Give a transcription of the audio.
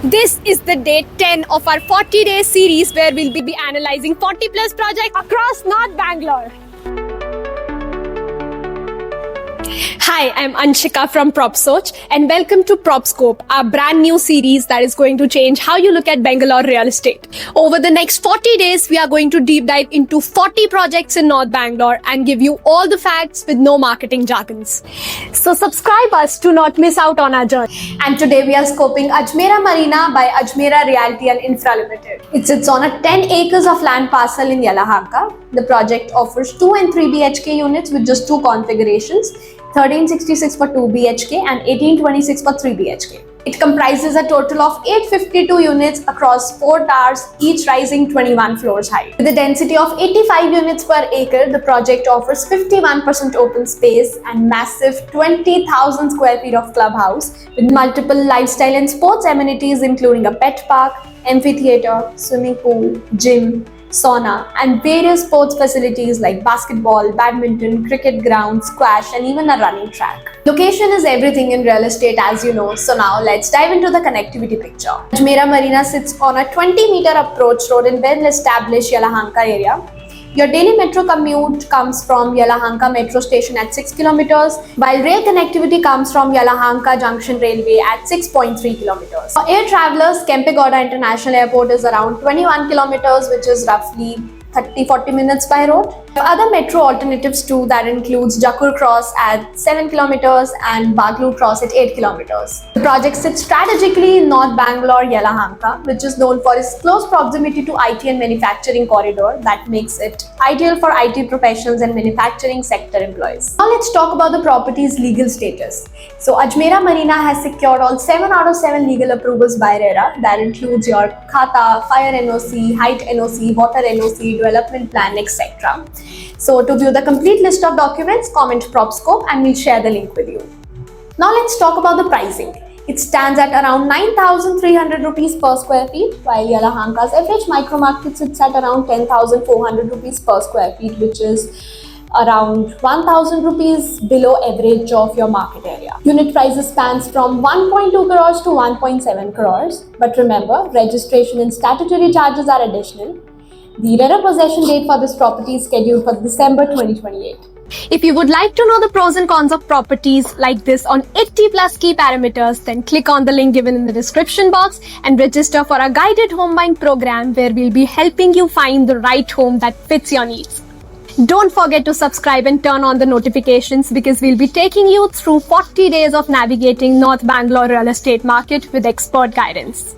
This is the day 10 of our 40-day series where we'll be analyzing 40 plus projects across North Bangalore. Hi, I'm Anshika from PropSoch and welcome to PropScope, our brand new series that is going to change how you look at Bangalore real estate. Over the next 40 days, we are going to deep dive into 40 projects in North Bangalore and give you all the facts with no marketing jargons. So subscribe us to not miss out on our journey. And today we are scoping Ajmera Marina by Ajmera Realty and Infra Limited. It sits on a 10 acres of land parcel in Yelahanka. The project offers 2 and 3 BHK units with just 2 configurations. 1366 for 2 BHK and 1826 for 3 BHK. It comprises a total of 852 units across 4 towers, each rising 21 floors high. With a density of 85 units per acre, the project offers 51% open space and massive 20,000 square feet of clubhouse with multiple lifestyle and sports amenities including a pet park, amphitheater, swimming pool, gym, sauna, and various sports facilities like basketball, badminton, cricket ground, squash, and even a running track. Location is everything in real estate, as you know, so now let's dive into the connectivity picture. Ajmera Marina sits on a 20-meter approach road in well-established Yelahanka area. Your daily metro commute comes from Yelahanka metro station at 6 kilometers, while rail connectivity comes from Yelahanka Junction Railway at 6.3 kilometers. For air travelers, Kempegowda International Airport is around 21 kilometers, which is roughly 30-40 minutes by road. Other metro alternatives too, that includes Jakur Cross at 7 kilometers and Baglu Cross at 8 kilometers. The project sits strategically in North Bangalore, Yelahanka, which is known for its close proximity to IT and manufacturing corridor that makes it ideal for IT professionals and manufacturing sector employees. Now let's talk about the property's legal status. So Ajmera Marina has secured all 7 out of 7 legal approvals by RERA. That includes your Khata, Fire NOC, Height NOC, Water NOC, Development Plan, etc. So to view the complete list of documents, comment PropScope and we'll share the link with you. Now let's talk about the pricing. It stands at around 9,300 rupees per square feet, while Yelahanka's average micro market sits at around 10,400 rupees per square feet, which is around 1,000 rupees below average of your market area. Unit prices spans from 1.2 crores to 1.7 crores. But remember, registration and statutory charges are additional. The RERA possession date for this property is scheduled for December 2028. If you would like to know the pros and cons of properties like this on 80 plus key parameters, then click on the link given in the description box and register for a guided home buying program where we'll be helping you find the right home that fits your needs. Don't forget to subscribe and turn on the notifications because we'll be taking you through 40 days of navigating North Bangalore real estate market with expert guidance.